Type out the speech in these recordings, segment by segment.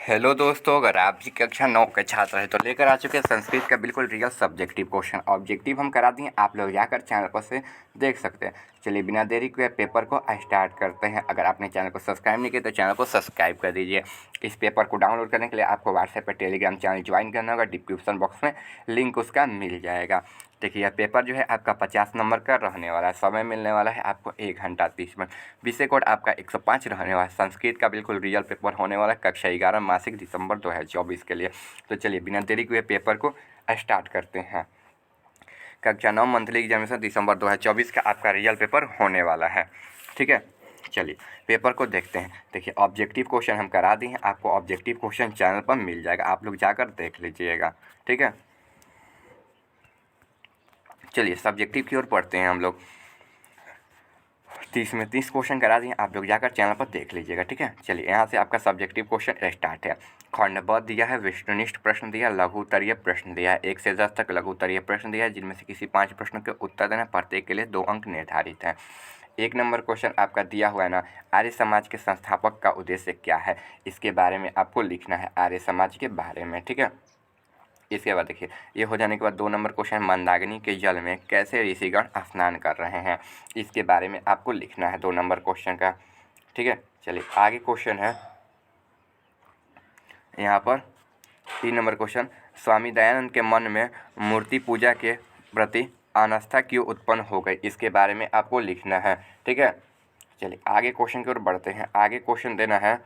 Hello दोस्तों, अगर आप भी कक्षा 9 के छात्र हैं तो लेकर आ चुके हैं संस्कृत का बिल्कुल रियल सब्जेक्टिव क्वेश्चन। ऑब्जेक्टिव हम करा दिए, आप लोग जाकर चैनल पर से देख सकते हैं। चलिए बिना देरी के पेपर को स्टार्ट करते हैं। अगर आपने चैनल को सब्सक्राइब नहीं किया तो चैनल को सब्सक्राइब कर दीजिए। इस पेपर को डाउनलोड करने के लिए आपको व्हाट्सएप पर टेलीग्राम चैनल ज्वाइन करना होगा। डिस्क्रिप्शन बॉक्स में लिंक उसका मिल जाएगा। देखिए यह पेपर जो है आपका 50 नंबर का रहने वाला है। समय मिलने वाला है आपको 1 घंटा 30 मिनट। विषय कोड आपका 105 रहने वाला है। संस्कृत का बिल्कुल रियल पेपर होने वाला है कक्षा 11 मासिक दिसंबर 2024 के लिए। तो चलिए बिना देरी के पेपर को स्टार्ट करते हैं। कक्षा 9 मंथली एग्जामिनेशन दिसंबर 2024 का आपका रियल पेपर होने वाला है। ठीक है, चलिए पेपर को देखते हैं। देखिए ऑब्जेक्टिव क्वेश्चन हम करा दिए हैं, आपको ऑब्जेक्टिव क्वेश्चन चैनल पर मिल जाएगा, आप लोग जाकर देख लीजिएगा। ठीक है, चलिए सब्जेक्टिव की ओर पढ़ते हैं हम लोग। 30 में 30 क्वेश्चन करा दिए, आप लोग जाकर चैनल पर देख लीजिएगा। ठीक है, चलिए यहाँ से आपका सब्जेक्टिव क्वेश्चन स्टार्ट है। खंडबद्ध दिया है, विष्णुनिष्ठ प्रश्न दिया है, लघु उत्तरीय प्रश्न दिया है। 1 से 10 तक लघु उत्तरीय प्रश्न दिया है, जिनमें से किसी 5 प्रश्नों के उत्तर देना, प्रत्येक के लिए 2 अंक निर्धारित हैं। 1 नंबर क्वेश्चन आपका दिया हुआ है ना, आर्य समाज के संस्थापक का उद्देश्य क्या है, इसके बारे में आपको लिखना है, आर्य समाज के बारे में। ठीक है, इसके बाद देखिए ये हो जाने के बाद 2 नंबर क्वेश्चन, मंदाकिनी के जल में कैसे ऋषिगण स्नान कर रहे हैं, इसके बारे में आपको लिखना है 2 नंबर क्वेश्चन का। ठीक है, चलिए आगे क्वेश्चन है यहाँ पर 3 नंबर क्वेश्चन, स्वामी दयानंद के मन में मूर्ति पूजा के प्रति अनास्था क्यों उत्पन्न हो गई, इसके बारे में आपको लिखना है। ठीक है, चलिए आगे क्वेश्चन की ओर बढ़ते हैं। आगे क्वेश्चन देना है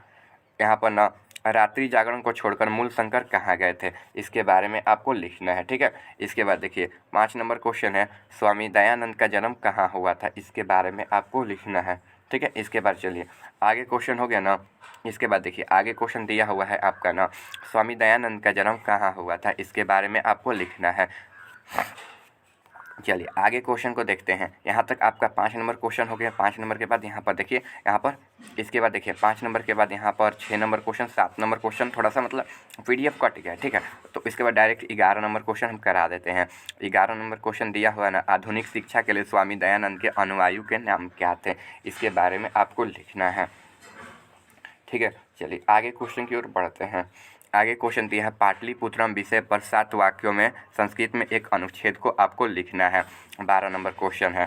यहाँ पर ना, रात्रि जागरण को छोड़कर मूल शंकर कहाँ गए थे, इसके बारे में आपको लिखना है। ठीक है, इसके बाद देखिए 5 नंबर क्वेश्चन है, स्वामी दयानंद का जन्म कहाँ हुआ था, इसके बारे में आपको लिखना है। ठीक है, इसके बाद चलिए आगे क्वेश्चन हो गया ना। इसके बाद देखिए आगे क्वेश्चन दिया हुआ है आपका ना, स्वामी दयानंद का जन्म कहाँ हुआ था, इसके बारे में आपको लिखना है। चलिए आगे क्वेश्चन को देखते हैं। यहाँ तक आपका 5 नंबर क्वेश्चन हो गया। 5 नंबर के बाद यहाँ पर देखिए, यहाँ पर इसके बाद देखिए 5 नंबर के बाद यहाँ पर 6 नंबर क्वेश्चन, 7 नंबर क्वेश्चन थोड़ा सा मतलब PDF कट गया। ठीक है, तो इसके बाद डायरेक्ट 11 नंबर क्वेश्चन हम करा देते हैं। 11 नंबर क्वेश्चन दिया हुआ है ना, आधुनिक शिक्षा के लिए स्वामी दयानंद के अनुयायियों के नाम क्या थे, इसके बारे में आपको लिखना है। ठीक है, चलिए आगे क्वेश्चन की ओर बढ़ते हैं। आगे क्वेश्चन दिया है, पाटलिपुत्रम विषय पर 7 वाक्यों में संस्कृत में एक अनुच्छेद को आपको लिखना है। 12 नंबर क्वेश्चन है।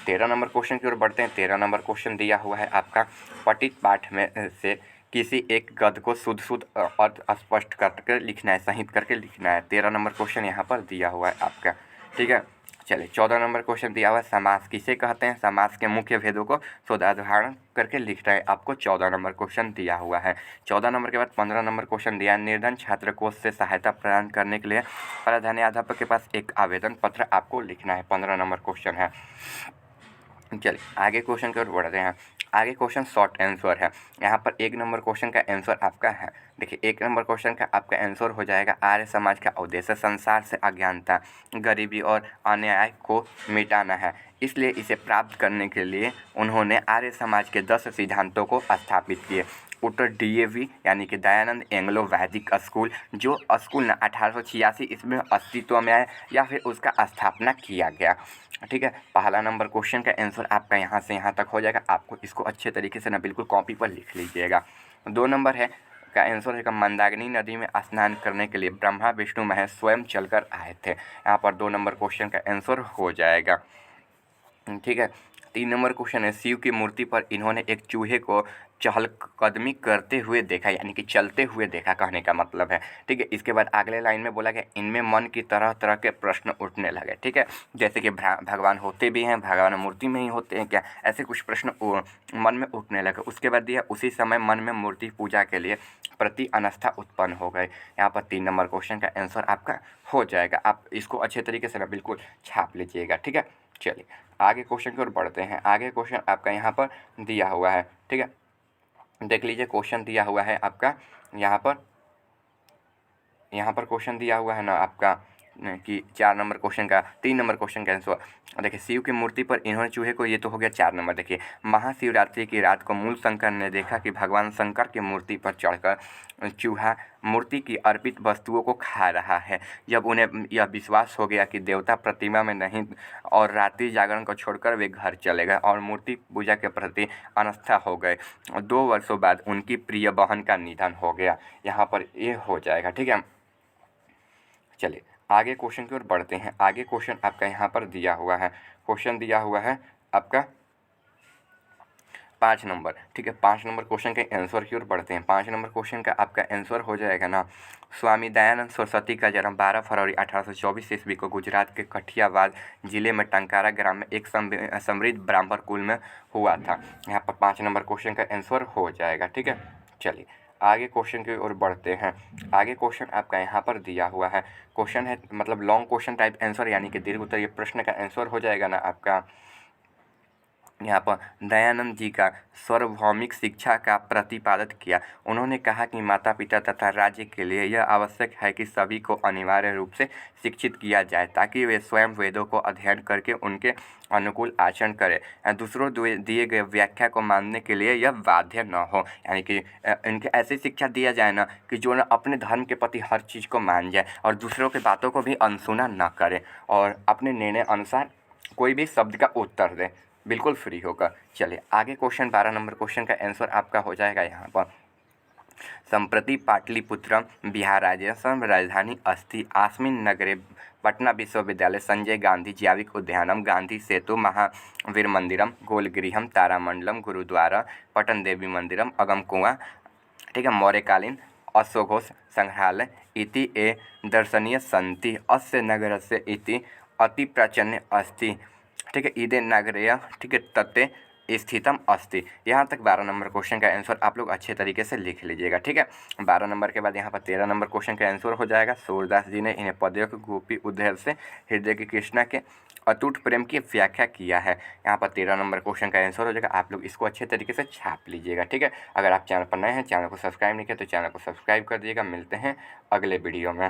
13 नंबर क्वेश्चन की ओर बढ़ते हैं। 13 नंबर क्वेश्चन दिया हुआ है आपका, पठित पाठ में से किसी एक गद्य को शुद्ध शुद्ध अर्थ स्पष्ट करके लिखना है, संहित करके लिखना है। 13 नंबर क्वेश्चन यहाँ पर दिया हुआ है आपका। ठीक है, चलिए 14 नंबर क्वेश्चन दिया हुआ है, समास किसे कहते हैं, समास के मुख्य भेदों को शोधाधारण करके लिखना है आपको। 14 नंबर क्वेश्चन दिया हुआ है। 14 नंबर के बाद 15 नंबर क्वेश्चन दिया है, निर्धन छात्र कोष से सहायता प्रदान करने के लिए प्रधानाध्यापक के पास एक आवेदन पत्र आपको लिखना है। 15 नंबर क्वेश्चन है। चलिए आगे क्वेश्चन की ओर बढ़ते हैं। आगे क्वेश्चन शॉर्ट आंसर है। यहाँ पर 1 नंबर क्वेश्चन का आंसर आपका है, देखिए 1 नंबर क्वेश्चन का आपका आंसर हो जाएगा, आर्य समाज का उद्देश्य संसार से अज्ञानता, गरीबी और अन्याय को मिटाना है, इसलिए इसे प्राप्त करने के लिए उन्होंने आर्य समाज के 10 सिद्धांतों को स्थापित किए। उत्तर DAV यानी कि दयानंद एंग्लो वैदिक स्कूल, जो स्कूल ना 1886 इसमें अस्तित्व में आया या फिर उसका स्थापना किया गया। ठीक है, पहला नंबर क्वेश्चन का आंसर आपका यहाँ से यहाँ तक हो जाएगा। आपको इसको अच्छे तरीके से ना बिल्कुल कॉपी पर लिख लीजिएगा। 2 नंबर है का आंसर है, मंदाकिनी नदी में स्नान करने के लिए ब्रह्मा विष्णु महेश स्वयं चलकर आए थे। यहाँ पर 2 नंबर क्वेश्चन का आंसर हो जाएगा। ठीक है, 3 नंबर क्वेश्चन है, शिव की मूर्ति पर इन्होंने एक चूहे को चहलकदमी करते हुए देखा, यानी कि चलते हुए देखा कहने का मतलब है। ठीक है, इसके बाद अगले लाइन में बोला गया, इनमें मन की तरह तरह के प्रश्न उठने लगे। ठीक है, जैसे कि भगवान होते भी हैं, भगवान मूर्ति में ही होते हैं क्या, ऐसे कुछ प्रश्न मन में उठने लगे। उसके बाद दिया, उसी समय मन में मूर्ति पूजा के लिए प्रति अनास्था उत्पन्न हो गए। यहाँ पर 3 नंबर क्वेश्चन का आंसर आपका हो जाएगा। आप इसको अच्छे तरीके से ना बिल्कुल छाप लीजिएगा। ठीक है, चलिए आगे क्वेश्चन की ओर बढ़ते हैं। आगे क्वेश्चन आपका यहाँ पर दिया हुआ है। ठीक है, देख लीजिए क्वेश्चन दिया हुआ है आपका यहाँ पर क्वेश्चन दिया हुआ है ना आपका, कि 4 नंबर क्वेश्चन का 3 नंबर क्वेश्चन का आंसर देखिए, शिव की मूर्ति पर इन्होंने चूहे को, ये तो हो गया 4 नंबर। देखिए, महाशिवरात्रि की रात को मूल शंकर ने देखा कि भगवान शंकर की मूर्ति पर चढ़कर चूहा मूर्ति की अर्पित वस्तुओं को खा रहा है। जब उन्हें यह विश्वास हो गया कि देवता प्रतिमा में नहीं और रात्रि जागरण को छोड़कर वे घर चले गए और मूर्ति पूजा के प्रति आस्था हो गए। 2 वर्षों बाद उनकी प्रिय बहन का निधन हो गया। यहाँ पर ये हो जाएगा, ठीक है। चलिए आगे क्वेश्चन की ओर बढ़ते हैं। आगे क्वेश्चन आपका यहाँ पर दिया हुआ है, क्वेश्चन दिया हुआ है आपका 5 नंबर, ठीक है। 5 नंबर क्वेश्चन के आंसर की ओर बढ़ते हैं। 5 नंबर क्वेश्चन का आपका आंसर हो जाएगा ना, स्वामी दयानंद सरस्वती का जन्म 12 फरवरी 1824 ईस्वी को गुजरात के कठियावाड़ जिले में टंकारा ग्राम में एक समृद्ध ब्राह्मण कुल में हुआ था। यहाँ पर 5 नंबर क्वेश्चन का आंसर हो जाएगा, ठीक है। चलिए आगे क्वेश्चन की ओर बढ़ते हैं। आगे क्वेश्चन आपका यहाँ पर दिया हुआ है, क्वेश्चन है मतलब लॉन्ग क्वेश्चन टाइप आंसर, यानी कि दीर्घ उत्तरीय प्रश्न का आंसर हो जाएगा ना आपका। यहाँ पर दयानंद जी का सार्वभौमिक शिक्षा का प्रतिपादन किया। उन्होंने कहा कि माता पिता तथा राज्य के लिए यह आवश्यक है कि सभी को अनिवार्य रूप से शिक्षित किया जाए ताकि वे स्वयं वेदों को अध्ययन करके उनके अनुकूल आचरण करें। दूसरों दिए गए व्याख्या को मानने के लिए यह बाध्य न हो, यानी कि इनके ऐसी शिक्षा दिया जाए ना कि जो न अपने धर्म के प्रति हर चीज़ को मान जाए और दूसरों की बातों को भी अनसुना न करे और अपने निर्णय अनुसार कोई भी शब्द का उत्तर दे, बिल्कुल फ्री होकर। चलिए आगे क्वेश्चन 12 नंबर क्वेश्चन का आंसर आपका हो जाएगा यहाँ पर। संप्रति पाटलिपुत्रम बिहार राज्य राजधानी अस्ति अस्मिन् नगरे पटना विश्वविद्यालय संजय गांधी जैविक उद्यानम गांधी सेतु महावीर मंदिरम गोलगृहम तारामंडलम गुरुद्वारा पटन देवी मंदिरम अगम कुआं, ठीक है, मौर्यकालीन अश्वघोष संग्रहालय इति ए दर्शनीय सन्ति अस्य नगरस्य इति अति प्राचीन अस्ति, ठीक है, इदे नगरीय, ठीक है, तत्ते स्थितम अस्ति। यहाँ तक 12 नंबर क्वेश्चन का आंसर आप लोग अच्छे तरीके से लिख लीजिएगा, ठीक है। 12 नंबर के बाद यहाँ पर 13 नंबर क्वेश्चन का आंसर हो जाएगा। सूरदास जी ने इन्हें पदयों के गोपी उद्धव से हृदय की कृष्णा के अटूट प्रेम की व्याख्या किया है। यहाँ पर 13 नंबर क्वेश्चन का आंसर हो जाएगा। आप लोग इसको अच्छे तरीके से छाप लीजिएगा, ठीक है। अगर आप चैनल पर नए हैं, चैनल को सब्सक्राइब नहीं किया तो चैनल को सब्सक्राइब कर दीजिएगा। मिलते हैं अगले वीडियो में।